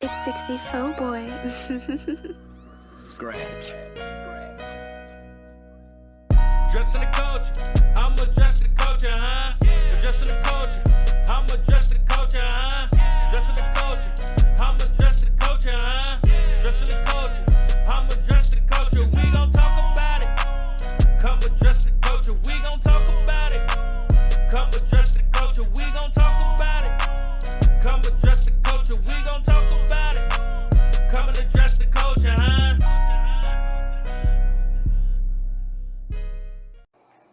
It's 64 boy. Scratch. Dressing the culture, I'm addressing the culture, huh? Addressing the culture, I'm addressing the culture, huh? Dressing the culture, I'm addressing the culture, huh? Dressing the culture, I'm addressing the culture. We gon' talk about it. Come address the culture, we gon' talk about it. Come address the culture, we gon' talk about it. Come address the culture, we gon' talk about it. Come and address the culture, huh?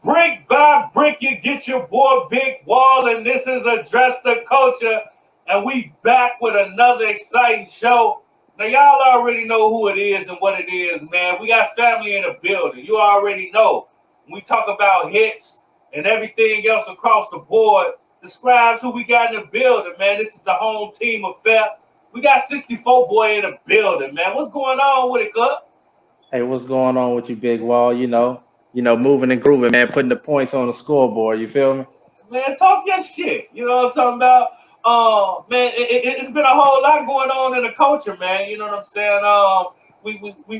Brick by brick, you get your boy Big Wall, and this is Address the Culture, and we back with another exciting show. Now, y'all already know who it is and what it is, man. We got family in the building. You already know. When we talk about hits and everything else across the board, describes who we got in the building, man. This is the home team affair. We got 64 boy in the building, man. What's going on with it, Cub? Hey, what's going on with you, Big Wall? Moving and grooving, man, putting the points on the scoreboard. You feel me? Man, talk your shit. You know what I'm talking about? Man, it's been a whole lot going on in the culture, man. You know what I'm saying?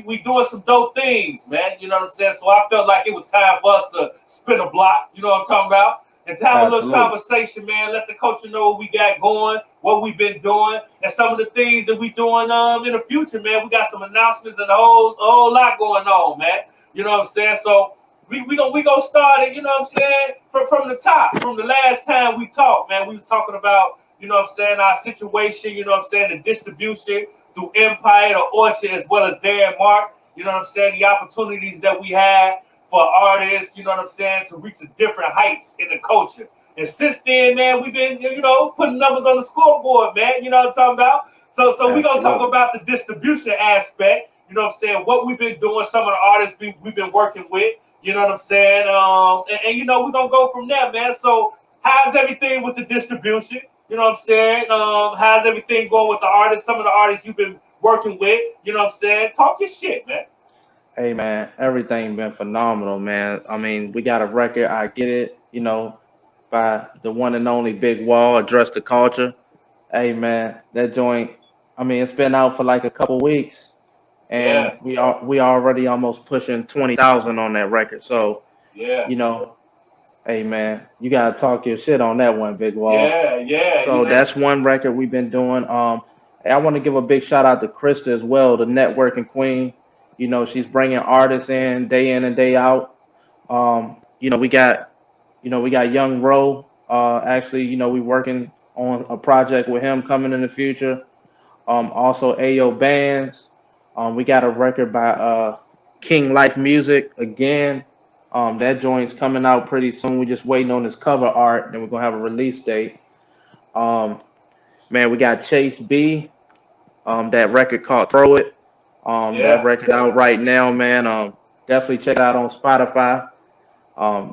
We doing some dope things, man. You know what I'm saying? So I felt like it was time for us to spin a block. You know what I'm talking about? And to have a little Absolutely. conversation, man. Let the culture know what we got going, what we've been doing, and some of the things that we doing in the future, man. We got some announcements and a whole lot going on, man. You know what I'm saying? So we gonna start it, you know what I'm saying, from the top. From the last time we talked, man, we was talking about, you know what I'm saying, our situation, you know what I'm saying, the distribution through Empire, the Orchard, as well as Dan Mark, you know what I'm saying, the opportunities that we had for artists, you know what I'm saying, to reach the different heights in the culture. And since then, man, we've been, putting numbers on the scoreboard, man, you know what I'm talking about? So we're gonna talk Absolutely. about the distribution aspect, you know what I'm saying, what we've been doing, some of the artists we've been working with. You know what I'm saying? We're going to go from there, man. So how's everything with the distribution? You know what I'm saying? How's everything going with the artists? Some of the artists you've been working with, you know what I'm saying? Talk your shit, man. Hey, man, everything been phenomenal, man. I mean, we got a record. I get it. By the one and only Big Wall, Address the Culture. Hey, man, that joint. I mean, it's been out for like a couple weeks, and Yeah, we already almost pushing 20,000 on that record. So, yeah, you know, hey, man, you gotta talk your shit on that one, Big Wall. yeah, yeah. So that's one record we've been doing. I want to give a big shout out to Krista as well, the networking queen. She's bringing artists in and day out. We got Young Ro. Actually, we working on a project with him coming in the future. Also Ayo Bands. We got a record by King Life Music again. That joint's coming out pretty soon. We're just waiting on his cover art, and we're gonna have a release date. Um, Man, we got Chase B. That record called Throw It. That yeah. record out right now, man. Definitely check it out on Spotify.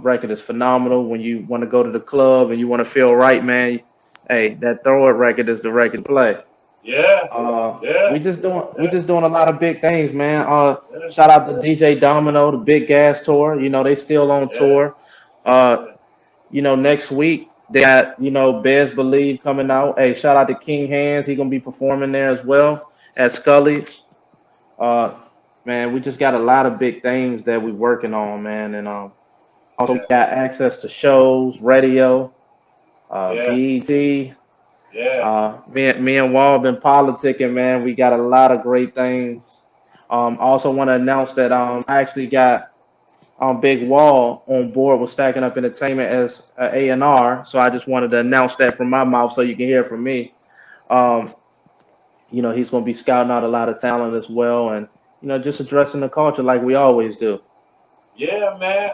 Record is phenomenal. When you want to go to the club and you want to feel right, man. Hey, that Throw It record is the record to play. Yeah, We yeah, just doing we yeah, just doing a lot of big things, man. yeah, Shout out to DJ Domino, the Big Gas Tour. They still on yeah, tour. Uh, yeah. Next week they got, Bez Believe coming out. Hey, shout out to King Hands. He gonna be performing there as well at Scully's. Uh, Man, we just got a lot of big things that we working on, man. And also Yeah, got access to shows, radio, yeah, BET. yeah. Me and Wall been politicking, man. We got a lot of great things. Also want to announce that I actually got Big Wall on board with Stacking Up Entertainment as A&R. So I just wanted to announce that from my mouth so you can hear it from me. Um, he's going to be scouting out a lot of talent as well, and just addressing the culture like we always do. Yeah, man.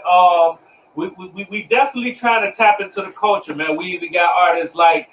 We definitely trying to tap into the culture, man. We even got artists like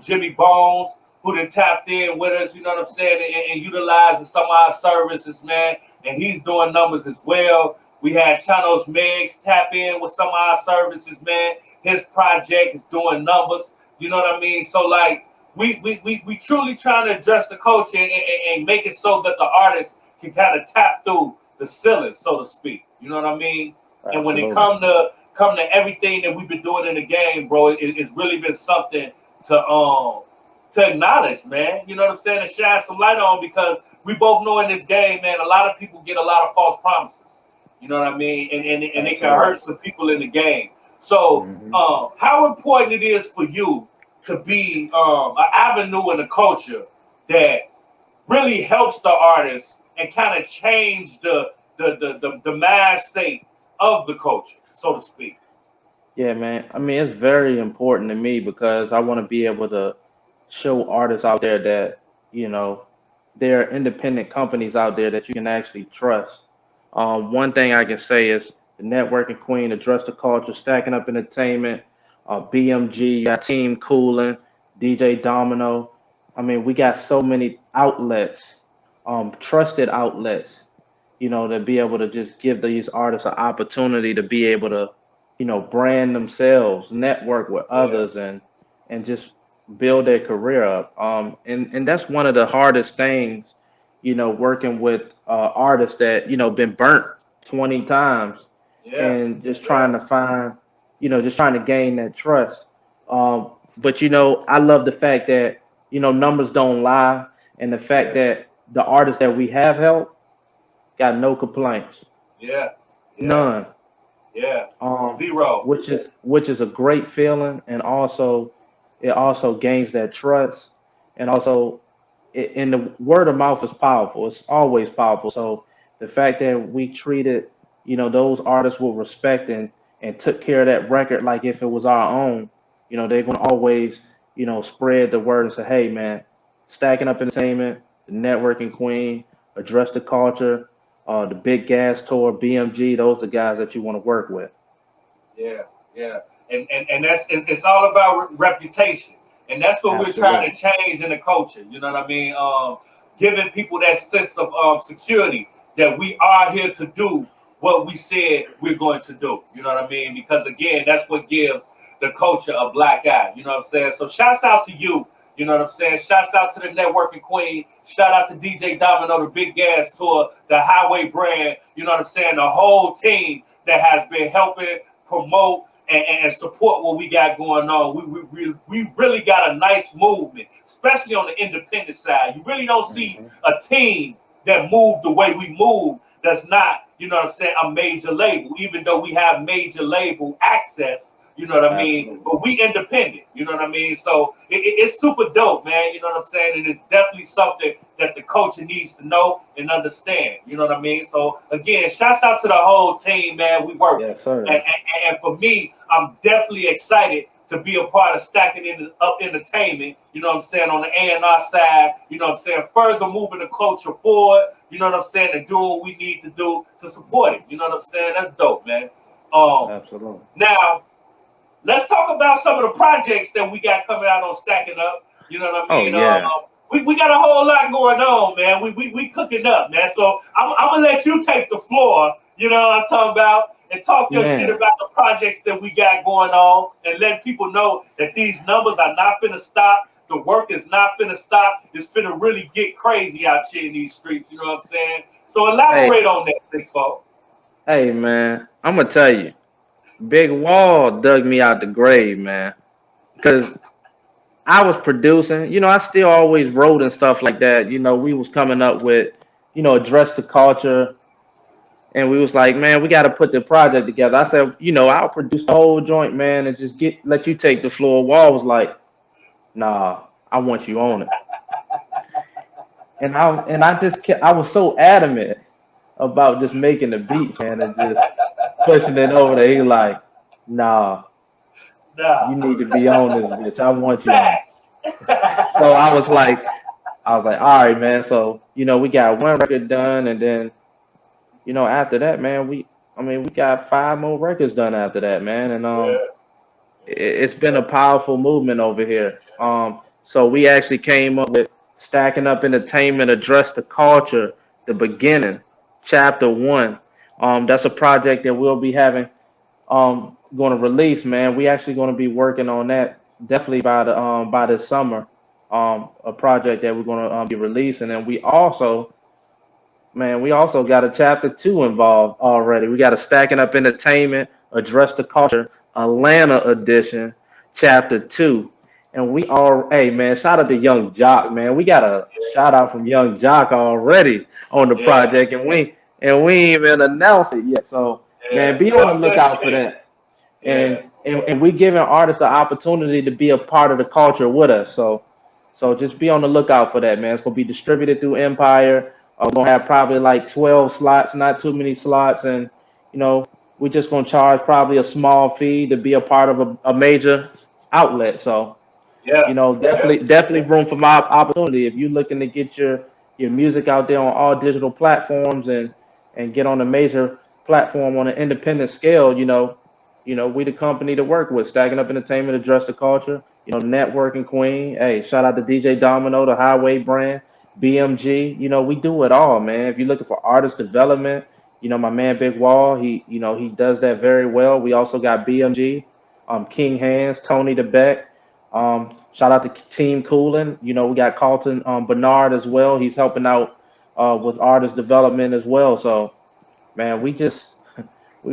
Jimmy Bones who done tapped in with us, you know what I'm saying, and utilizing some of our services, man. And he's doing numbers as well. We had Chanos Megs tap in with some of our services, man. His project is doing numbers. You know what I mean? So like we truly trying to address the culture and make it so that the artists can kind of tap through the ceiling, so to speak. You know what I mean? And when it Absolutely. come to everything that we've been doing in the game, bro, it's really been something to to acknowledge, man. You know what I'm saying? And shine some light on because we both know in this game, man, a lot of people get a lot of false promises. You know what I mean? And it can Absolutely. hurt some people in the game. So, Hmm. how important it is for you to be an avenue in the culture that really helps the artist and kind of change the mind state of the culture, so to speak. Yeah, man. I mean, it's very important to me because I want to be able to show artists out there that, you know, there are independent companies out there that you can actually trust. One thing I can say is the Networking Queen, Address the Culture, Stacking Up Entertainment, BMG, you got Team Coolin', DJ Domino. I mean, we got so many outlets, trusted outlets, to be able to just give these artists an opportunity to be able to, brand themselves, network with Yeah, others, and just build their career up. And that's one of the hardest things, working with artists that been burnt 20 times, yeah, and just yeah, trying to find, just trying to gain that trust. But I love the fact that numbers don't lie, and the fact yeah, that the artists that we have helped got no complaints, yeah, yeah, none. yeah. Um, Zero. which is a great feeling, and also it also gains that trust, and also and the word of mouth is powerful. It's always powerful. So the fact that we treated those artists with respect, and took care of that record like if it was our own, they're gonna always spread the word and say, hey man, Stacking Up Entertainment, the Networking Queen, Address the Culture, the Big Gas Tour, BMG, those are the guys that you want to work with. Yeah, yeah, and that's it's all about reputation, and that's what we're trying to Absolutely. change in the culture. You know what I mean? Giving people that sense of security that we are here to do what we said we're going to do. You know what I mean? Because again, that's what gives the culture a black eye. You know what I'm saying? So shouts out to you. You know what I'm saying? Shouts out to the Networking Queen. Shout out to DJ Domino, the Big Gas Tour, the Highway Brand. You know what I'm saying? The whole team that has been helping promote and support what we got going on. We really got a nice movement, especially on the independent side. You really don't see Hmm. a team that move the way we move that's not, you know what I'm saying, a major label, even though we have major label access, you know what I mean? Absolutely. But we independent, you know what I mean? So it's super dope, man, you know what I'm saying? And it's definitely something that the culture needs to know and understand, you know what I mean? So again, shouts out to the whole team, man. We working. Yes, And, sir. and, and for me, I'm definitely excited to be a part of Stacking Up Entertainment, you know what I'm saying, on the A&R side, you know what I'm saying, further moving the culture forward, you know what I'm saying, and doing what we need to do to support it. You know what I'm saying? That's dope, man. Um, Absolutely. Now, let's talk about some of the projects that we got coming out on Stacking Up. You know what I Oh mean? yeah. We got a whole lot going on, man. We cooking up, man. So I'm gonna let you take the floor. You know what I'm talking about, and talk your shit Man. about the projects that we got going on, and let people know that these numbers are not finna stop. The work is not finna stop. It's finna really get crazy out here in these streets. You know what I'm saying? So Hey, elaborate on that, six folks. hey man, I'm gonna tell you, Big Wall dug me out the grave, man. Cause I was producing, I still always wrote and stuff like that. We was coming up with, address the culture, and we was like, man, we got to put the project together. I said, I'll produce the whole joint, man, and just let you take the floor. Wall was like, nah, I want you on it. And I just kept, I was so adamant about just making the beats, man, and just pushing it over there. He like, nah, you Nah, need to be on this bitch. I want you on. facts. So I was like, all right, man. So we got one record done, and then after that, man, we got five more records done after that, man, and Yeah, it's been a powerful movement over here. So we actually came up with Stacking Up Entertainment, Address the Culture, the beginning, chapter one. That's a project that we'll be having, going to release, man. We actually going to be working on that definitely by this summer. A project that we're going to be releasing, and we also got a chapter two involved already. We got a Stacking Up Entertainment, Address the Culture, Atlanta edition, chapter two. and we all, hey man, shout out to Young Jock, man. We got a shout out from Young Jock already on the Yeah, project, and we ain't even announced it yet. So man, yeah. be on the Talk your lookout for shit. that. Yeah, And we giving artists an opportunity to be a part of the culture with us. So just be on the lookout for that, man. It's gonna be distributed through Empire. We're gonna have probably like 12 slots, not too many slots, and you know we're just gonna charge probably a small fee to be a part of a major outlet. So yeah, yeah, definitely room for my opportunity. If you're looking to get your music out there on all digital platforms and get on a major platform on an independent scale, we the company to work with. Stacking Up Entertainment, address the culture. Networking queen. Hey, shout out to DJ Domino, the Highway brand, BMG. We do it all, man. If you're looking for artist development, my man Big Wall, he does that very well. We also got BMG, King Hands, Tony the Beck. Shout out to Team Coolin. We got Carlton Bernard as well. He's helping out with artist development as well. So, man, we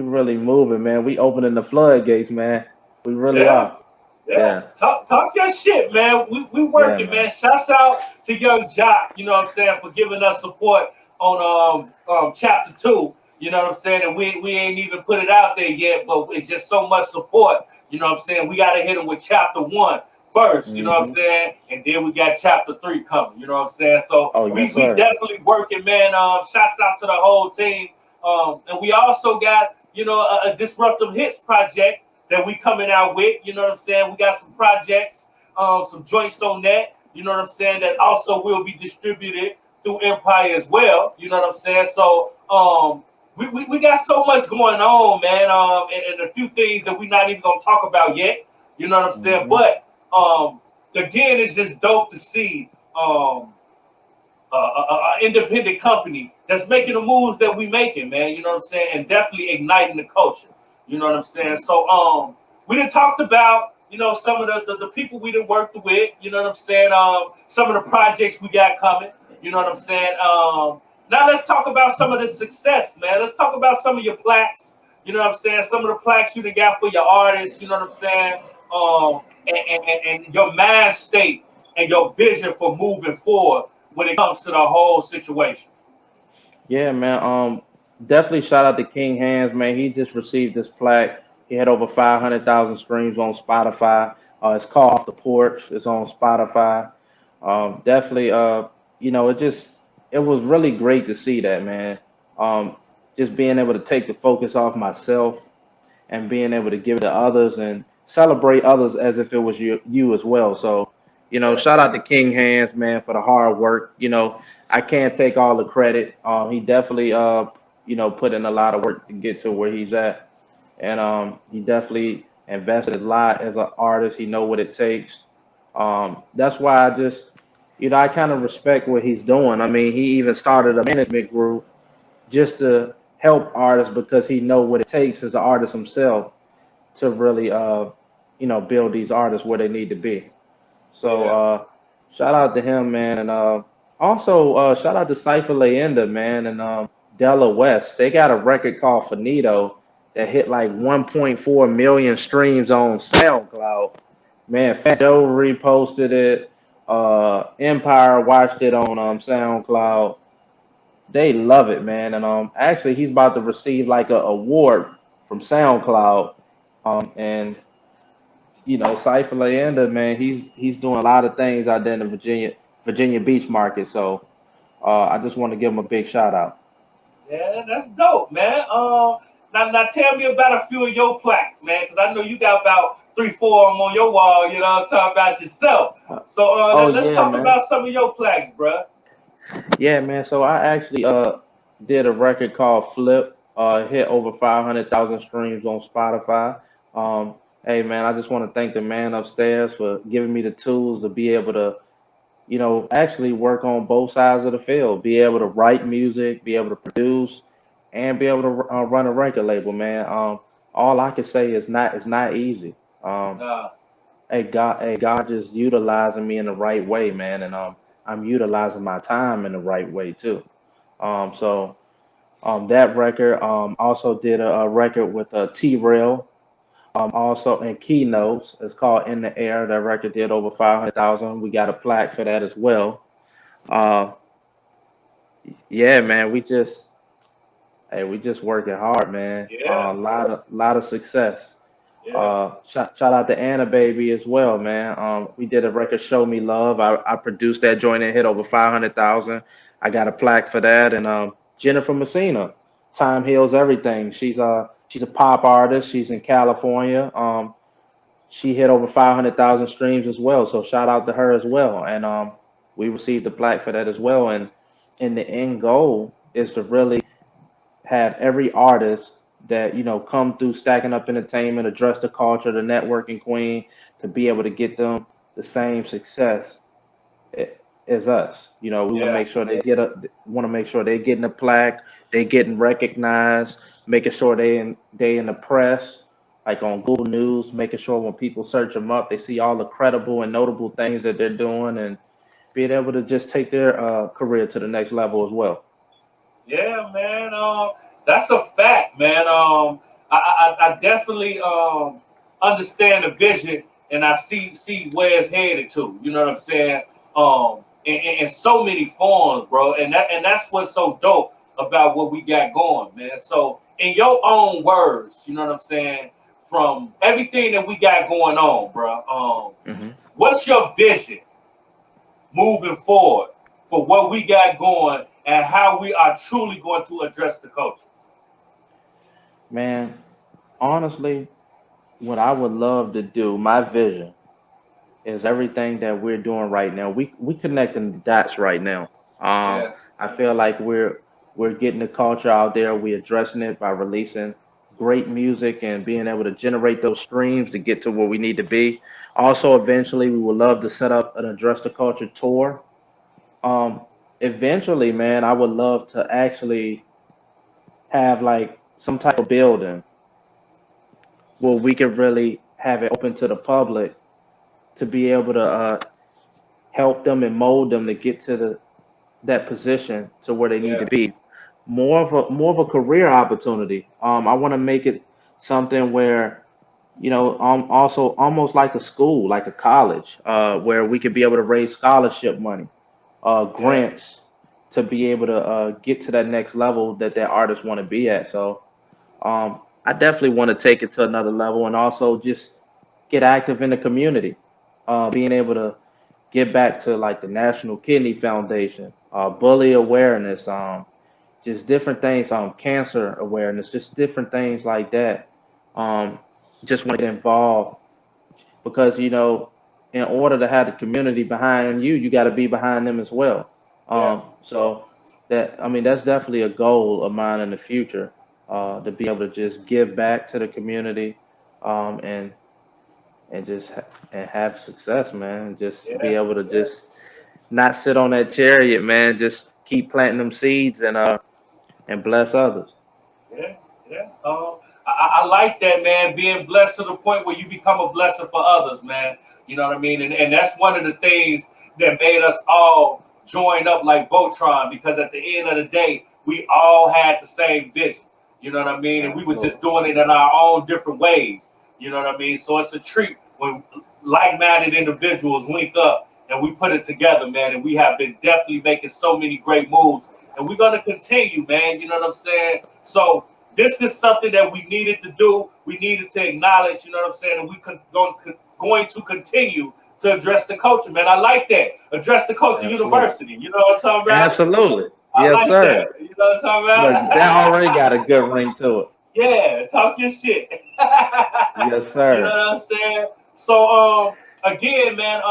really moving, man. We opening the floodgates, man. We really yeah. are. Yeah, Yeah, talk your shit, man. We yeah, working, man. man. Shouts out to Young Jock, you know what I'm saying, for giving us support on chapter two. You know what I'm saying, and we ain't even put it out there yet, but it's just so much support. You know what I'm saying. We gotta hit him with chapter one first. You know what I'm Hmm. saying, and then we got chapter three coming. You know what I'm saying. So Oh, we yes, we sir. definitely working, man. Shouts out to the whole team. And we also got a disruptive hits project that we coming out with. You know what I'm saying? We got some projects, some joints on that. You know what I'm saying? That also will be distributed through Empire as well. You know what I'm saying? So we got so much going on, man. And a few things that we're not even gonna talk about yet. You know what I'm saying? Hmm. But again, it's just dope to see. Independent company that's making the moves that we making, man. You know what I'm saying, and definitely igniting the culture. You know what I'm saying. So we done talked about some of the people we done worked with. You know what I'm saying. Some of the projects we got coming. You know what I'm saying. Now let's talk about some of the success, man. Let's talk about some of your plaques. You know what I'm saying. Some of the plaques you done got for your artists. You know what I'm saying. And your mind state and your vision for moving forward when it comes to the whole situation. Yeah, man. Definitely shout out to King Hands, man. He just received this plaque. He had over 500,000 streams on Spotify. It's called Off the Porch. It's on Spotify. Definitely, it was really great to see that, man. Um, just being able to take the focus off myself and being able to give it to others and celebrate others as if it was you as well. So, Yeah, shout out to King Hands, man, for the hard work. I can't take all the credit. He definitely, put in a lot of work to get to where he's at, and he definitely invested a lot as an artist. He know what it takes. That's why I kind of respect what he's doing. I mean, he even started a management group just to help artists because he know what it takes as an artist himself to really build these artists where they need to be. So yeah, shout out to him, man, and also shout out to Cypher Leyenda, man, and Della West. They got a record called Finito that hit like 1.4 million streams on SoundCloud. Man, Fat Joe reposted it. Empire watched it on SoundCloud. They love it, man, and actually he's about to receive like a award from SoundCloud. And Cypher Leander, man, he's doing a lot of things out there in the Virginia Beach market. So I just want to give him a big shout out. yeah. That's dope, man. Now tell me about a few of your plaques, man, because I know you got about three, four of them on your wall. You know, what I'm talking about yourself. Uh, So oh let's yeah, talk man. about some of your plaques, bruh. Yeah, man. So I actually did a record called Flip. Hit over 500,000 streams on Spotify. Um, hey man, I just want to thank the man upstairs for giving me the tools to be able to actually work on both sides of the field, be able to write music, be able to produce, and be able to run a record label, man. All I can say is it's not easy. Um, Uh, God just utilizing me in the right way, man, and I'm utilizing my time in the right way too. So that record also did a record with T Rail. Also in Keynotes, it's called In the Air. That record did over 500,000. We got a plaque for that as well. Uh, yeah, man, we just working hard, man. Yeah, Lot of success. yeah, Shout out to Anna Baby as well, man. We did a record, Show Me Love. I produced that joint and hit over 500,000. I got a plaque for that. And Jennifer Messina, Time Heals Everything. She's a pop artist. She's in California. She hit over 500,000 streams as well. So shout out to her as well. And we received the plaque for that as well. And the end goal is to really have every artist that come through Stacking Up Entertainment, address the culture, the networking queen, to be able to get them the same success as us. We want to yeah, make sure want to make sure they're getting a plaque, they getting recognized, making sure they in the press, like on Google News, making sure when people search them up, they see all the credible and notable things that they're doing, and being able to just take their career to the next level as well. yeah, man. That's a fact, man. I definitely understand the vision, and I see where it's headed to. You know what I'm saying? In so many forms, bro, and that's what's so dope about what we got going, man. So, in your own words, you know what I'm saying? From everything that we got going on, bro. Hmm. What's your vision moving forward for what we got going and how we are truly going to address the culture? Man, honestly, what I would love to do, my vision is everything that we're doing right now. We connecting the dots right now. Yeah, I feel like we're getting the culture out there. We're addressing it by releasing great music and being able to generate those streams to get to where we need to be. Also, eventually, we would love to set up an address the culture tour. Um, Eventually, man, I would love to actually have like some type of building where we can really have it open to the public to be able to help them and mold them to get to that position to where they need yeah, to be. More of a career opportunity. I want to make it something where also almost like a school, like a college, where we could be able to raise scholarship money, yeah, grants to be able to get to that next level that artists want to be at. So I definitely want to take it to another level and also just get active in the community, being able to get back to like the National Kidney Foundation, bully awareness, just different things, cancer awareness, just different things like that. Um, just want to get involved because in order to have the community behind you, you got to be behind them as well. yeah, So that I mean that's definitely a goal of mine in the future, to be able to just give back to the community, and and have success, man. Just be yeah, able to just not sit on that chariot, man. Just keep planting them seeds and bless others. yeah, yeah. I like that, man. Being blessed to the point where you become a blessing for others, man. You know what I mean? And that's one of the things that made us all join up like Voltron because at the end of the day, we all had the same vision. You know what I mean? And we was just Absolutely. doing it in our own different ways. You know what I mean? So it's a treat when like-minded individuals link up and we put it together, man. And we have been definitely making so many great moves and we're gonna continue, man. You know what I'm saying? So this is something that we needed to do. We needed to acknowledge. You know what I'm saying? And we going to continue to address the culture, man. I like that. Address the culture Absolutely. university. You know what I'm talking about? Absolutely. I Yes, like that. sir. You know what I'm Look, talking that already about? got a good ring to it. Yeah, talk your shit. Yes, You know sir. what I'm saying? So again, man,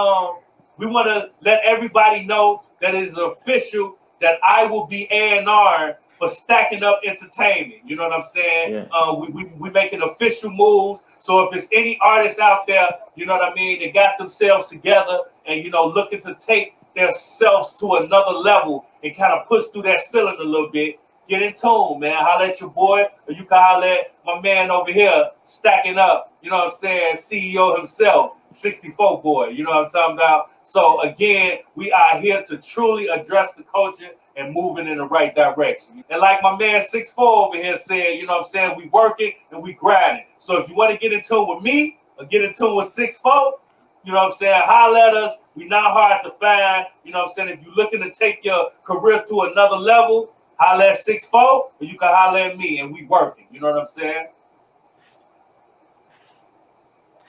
we want to let everybody know that it is official that I will be A&R for Stacking Up Entertainment. You know what I'm saying? Yeah. We making official moves. So if it's any artists out there, you know what I mean, they got themselves together and looking to take themselves to another level and kind of push through that ceiling a little bit. Get in tune, man. Holla at your boy, or you can holla at my man over here, stacking up. You know what I'm saying? CEO himself, 64 boy. You know what I'm talking about? So again, we are here to truly address the culture and and moving in the right direction. And like my man 6'4" over here said, you know what I'm saying, we working and we grinding. So if you want to get in tune with me or get in tune with 6'4", you know what I'm saying, holler at us. We not hard to find. You know what I'm saying, if you're looking to take your career to another level, holler at 6'4", or you can holler at me, and we working. You know what I'm saying?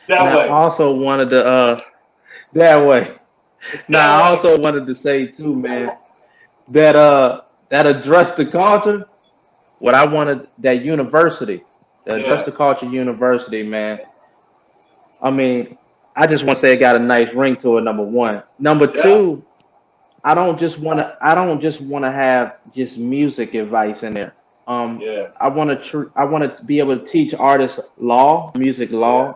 That And I way. also wanted to that way. Now That I way. also wanted to say too, man, that that address the culture. What I wanted that university, the address Yeah. the culture university, man. I mean, I just want to say it got a nice ring to it. Number one. Number Yeah. two, I don't just want to have just music advice in there. Um, Yeah. I want to be able to teach artists law, music Yeah. law.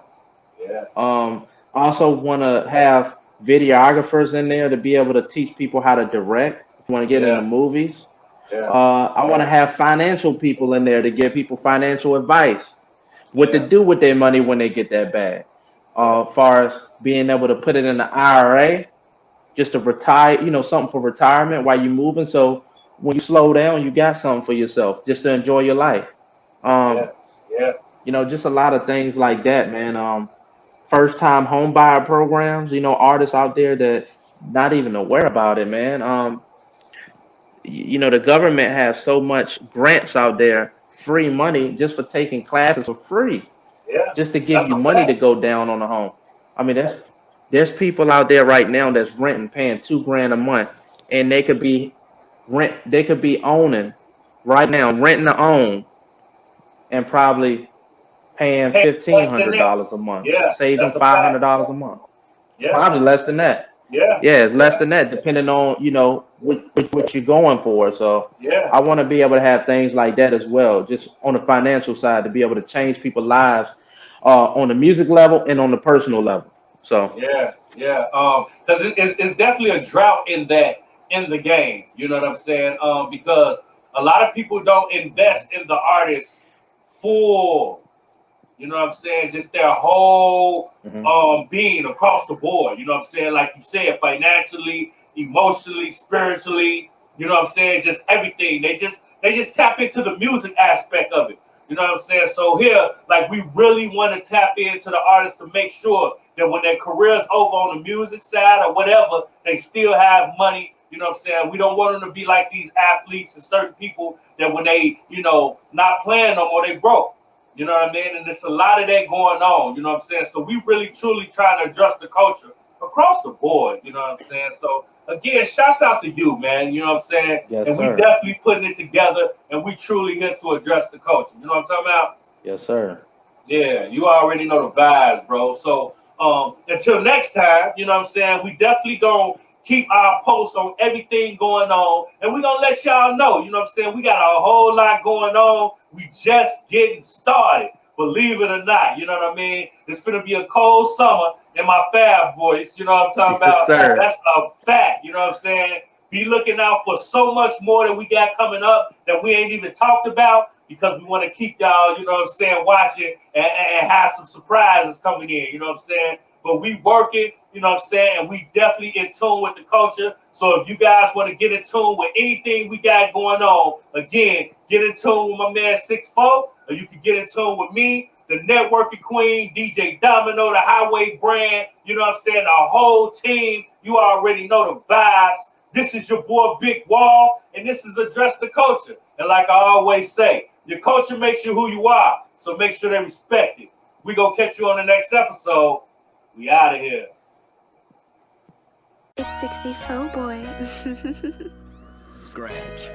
Yeah. I also want to have videographers in there to be able to teach people how to direct. If you want to get into Yeah. movies, Yeah. I want to have financial people in there to give people financial advice, what to Yeah. do with their money when they get that bag. Yeah. Far as being able to put it in the IRA, just to retire, something for retirement while you're moving. So when you slow down, you got something for yourself just to enjoy your life. Yeah. Um, Yeah. just a lot of things like that, man. First time home buyer programs, artists out there that not even aware about it, man. The government has so much grants out there, free money just for taking classes for free, Yeah. just to give That's you a money to fact. go down on a home. I mean, Yeah. there's people out there right now that's renting, paying 2 grand a month, and they could be owning right now, renting to own, and probably paying Hey, fifteen less than hundred that. dollars a month, Yeah. saving That's a five hundred fact. dollars a month, Yeah. probably less than that. Yeah. Yeah, it's less Yeah. than that, depending on what you're going for. So Yeah. I want to be able to have things like that as well, just on the financial side, to be able to change people's lives on the music level and on the personal level. So Yeah, yeah. Because it's definitely a drought in the game. You know what I'm saying? Because a lot of people don't invest in the artists full. You know what I'm saying? Just their whole mhm. being across the board. You know what I'm saying? Like you said, financially, emotionally, spiritually. You know what I'm saying? Just everything. They just tap into the music aspect of it. You know what I'm saying? So here, like we really want to tap into the artists to make sure that when their career's over on the music side or whatever, they still have money. You know what I'm saying? We don't want them to be like these athletes and certain people that when they, not playing no more, they broke. You know what I mean? And there's a lot of that going on. You know what I'm saying? So we really truly trying to adjust the culture across the board. You know what I'm saying? So again, shouts out to you, man. You know what I'm saying? Yes, And we sir. definitely putting it together, and we truly here to address the culture. You know what I'm talking about? Yes, sir. Yeah, you already know the vibes, bro. So until next time, you know what I'm saying? We definitely gonna keep our posts on everything going on, and we gonna let y'all know, you know what I'm saying? We got a whole lot going on. We just getting started, believe it or not. You know what I mean? It's gonna be a cold summer in my Fab voice, you know what I'm talking Yes, about? sir. That's a fact, you know what I'm saying? Be looking out for so much more that we got coming up that we ain't even talked about because we want to keep y'all, you know what I'm saying, watching and have some surprises coming in, you know what I'm saying? But we working, you know what I'm saying, and we definitely in tune with the culture. So if you guys want to get in tune with anything we got going on, again, get in tune with my man 6'4", or you can get in tune with me, the networking queen, DJ Domino, the Highway brand, you know what I'm saying, the whole team. You already know the vibes. This is your boy Big Wall, and this is Address the Culture. And like I always say, your culture makes you who you are, so make sure they respect it. We gonna catch you on the next episode. We out of here. Big 64 boy. Scratch.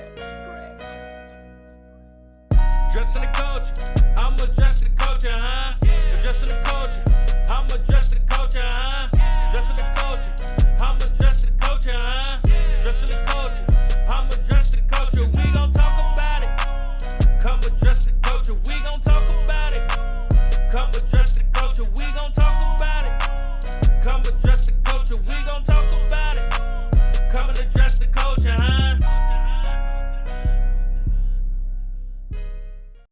Addressing the culture, I'm addressing the culture, huh? Addressing the culture, I'm addressing the culture, huh? Addressing the culture, I'm addressing the culture, huh? Addressing the culture, I'm addressing the culture. We gon' talk about it. Come address the culture, we gon' talk about it. Come address the culture, we gon' talk about it. Come address the culture, we